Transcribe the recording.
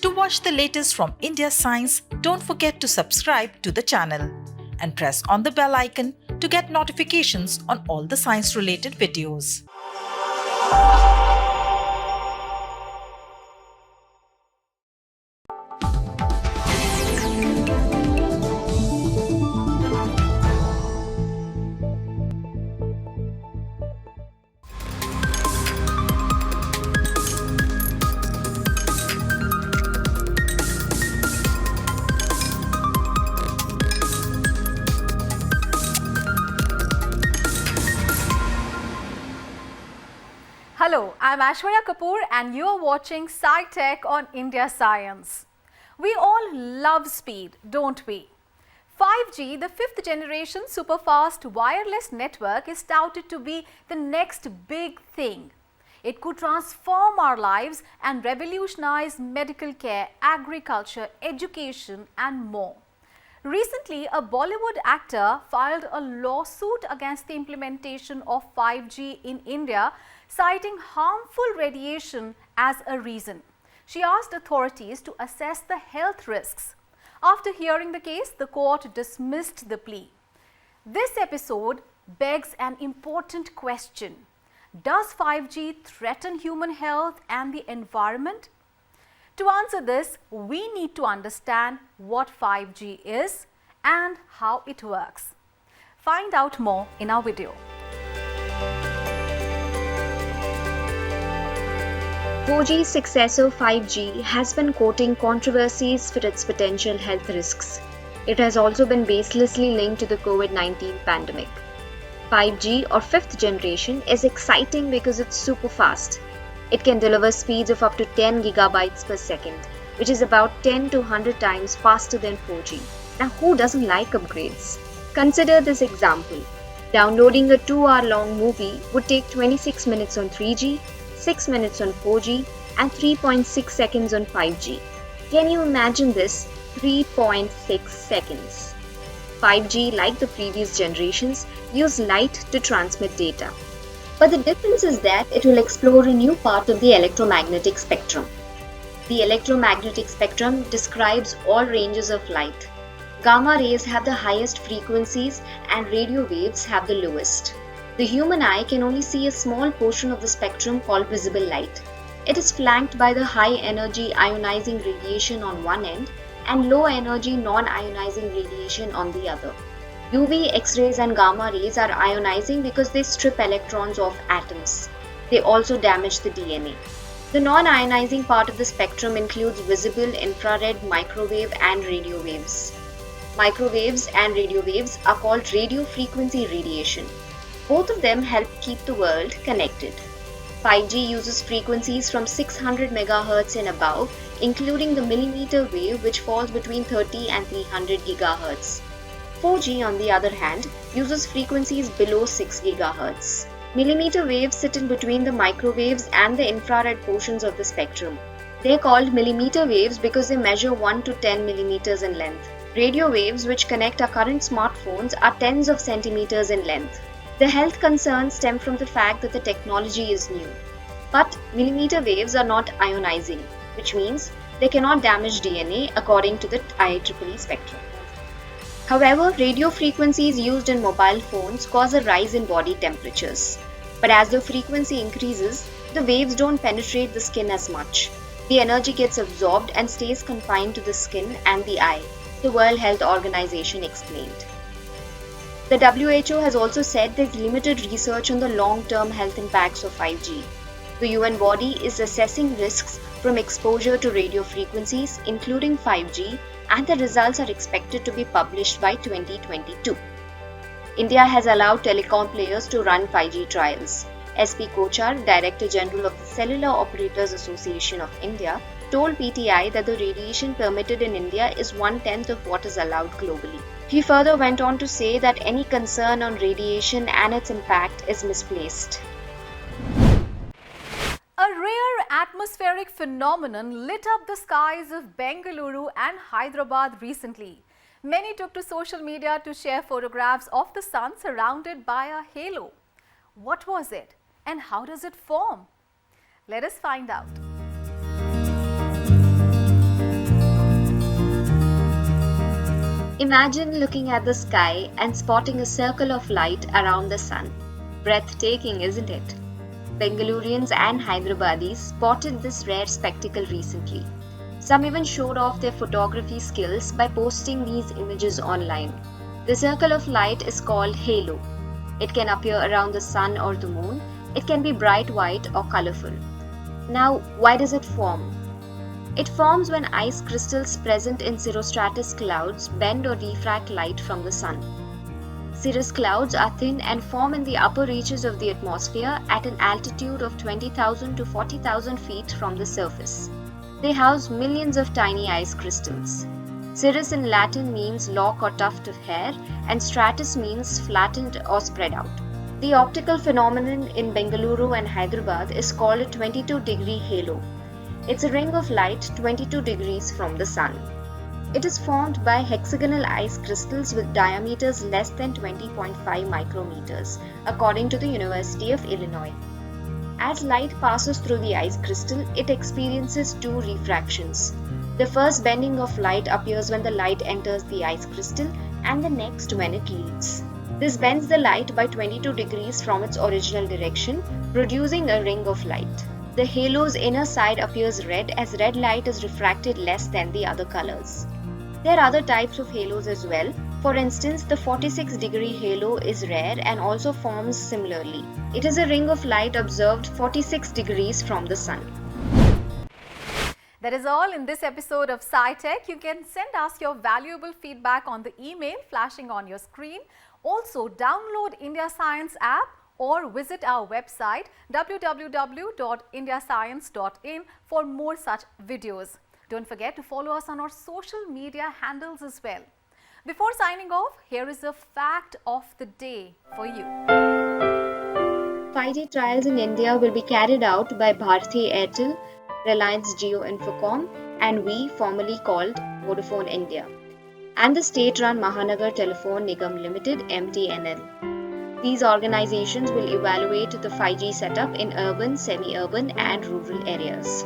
To watch the latest from India Science, don't forget to subscribe to the channel and press on the bell icon to get notifications on all the science-related videos. Hello, I'm Aishwarya Kapoor and you're watching Sci-Tech on India Science. We all love speed, don't we? 5G, the fifth generation super-fast wireless network, is touted to be the next big thing. It could transform our lives and revolutionize medical care, agriculture, education and more. Recently, a Bollywood actor filed a lawsuit against the implementation of 5G in India, citing harmful radiation as a reason. She asked authorities to assess the health risks. After hearing the case, the court dismissed the plea. This episode begs an important question. Does 5G threaten human health and the environment? To answer this, we need to understand what 5G is and how it works. Find out more in our video. 4G's successor 5G has been courting controversies for its potential health risks. It has also been baselessly linked to the COVID-19 pandemic. 5G or fifth generation is exciting because it's super fast. It can deliver speeds of up to 10 gigabytes per second, which is about 10 to 100 times faster than 4G. Now, who doesn't like upgrades? Consider this example. Downloading a 2-hour-long movie would take 26 minutes on 3G, 6 minutes on 4G, and 3.6 seconds on 5G. Can you imagine this? 3.6 seconds. 5G, like the previous generations, use light to transmit data. But the difference is that it will explore a new part of the electromagnetic spectrum. The electromagnetic spectrum describes all ranges of light. Gamma rays have the highest frequencies and radio waves have the lowest. The human eye can only see a small portion of the spectrum called visible light. It is flanked by the high energy ionizing radiation on one end and low energy non-ionizing radiation on the other. UV, X-rays and gamma rays are ionizing because they strip electrons off atoms. They also damage the DNA. The non-ionizing part of the spectrum includes visible, infrared, microwave and radio waves. Microwaves and radio waves are called radio frequency radiation. Both of them help keep the world connected. 5G uses frequencies from 600 MHz and above, including the millimeter wave which falls between 30 and 300 GHz. 4G, on the other hand, uses frequencies below 6 GHz. Millimeter waves sit in between the microwaves and the infrared portions of the spectrum. They are called millimeter waves because they measure 1 to 10 millimeters in length. Radio waves, which connect our current smartphones, are tens of centimeters in length. The health concerns stem from the fact that the technology is new. But millimeter waves are not ionizing, which means they cannot damage DNA according to the IEEE spectrum. However, radio frequencies used in mobile phones cause a rise in body temperatures. But as the frequency increases, the waves don't penetrate the skin as much. The energy gets absorbed and stays confined to the skin and the eye, the World Health Organization explained. The WHO has also said there's limited research on the long-term health impacts of 5G. The UN body is assessing risks from exposure to radio frequencies, including 5G, and the results are expected to be published by 2022. India has allowed telecom players to run 5G trials. SP Kochar, Director General of the Cellular Operators Association of India, told PTI that the radiation permitted in India is 1/10 of what is allowed globally. He further went on to say that any concern on radiation and its impact is misplaced. A rare atmospheric phenomenon lit up the skies of Bengaluru and Hyderabad recently. Many took to social media to share photographs of the sun surrounded by a halo. What was it and how does it form? Let us find out. Imagine looking at the sky and spotting a circle of light around the sun. Breathtaking, isn't it? Bengalurians and Hyderabadis spotted this rare spectacle recently. Some even showed off their photography skills by posting these images online. The circle of light is called halo. It can appear around the sun or the moon. It can be bright white or colorful. Now, why does it form? It forms when ice crystals present in cirrostratus clouds bend or refract light from the sun. Cirrus clouds are thin and form in the upper reaches of the atmosphere at an altitude of 20,000 to 40,000 feet from the surface. They house millions of tiny ice crystals. Cirrus in Latin means lock or tuft of hair, and stratus means flattened or spread out. The optical phenomenon in Bengaluru and Hyderabad is called a 22-degree halo. It's a ring of light 22 degrees from the sun. It is formed by hexagonal ice crystals with diameters less than 20.5 micrometers, according to the University of Illinois. As light passes through the ice crystal, it experiences two refractions. The first bending of light appears when the light enters the ice crystal, and the next when it leaves. This bends the light by 22 degrees from its original direction, producing a ring of light. The halo's inner side appears red as red light is refracted less than the other colors. There are other types of halos as well. For instance, the 46-degree halo is rare and also forms similarly. It is a ring of light observed 46 degrees from the sun. That is all in this episode of Sci-Tech. You can send us your valuable feedback on the email flashing on your screen. Also, download India Science app or visit our website www.indiascience.in for more such videos. Don't forget to follow us on our social media handles as well. Before signing off, here is a fact of the day for you. 5G trials in India will be carried out by Bharti Airtel, Reliance Jio Infocom, and we, formerly called Vodafone India, and the state-run Mahanagar Telephone Nigam Limited (MTNL). These organizations will evaluate the 5G setup in urban, semi-urban and rural areas.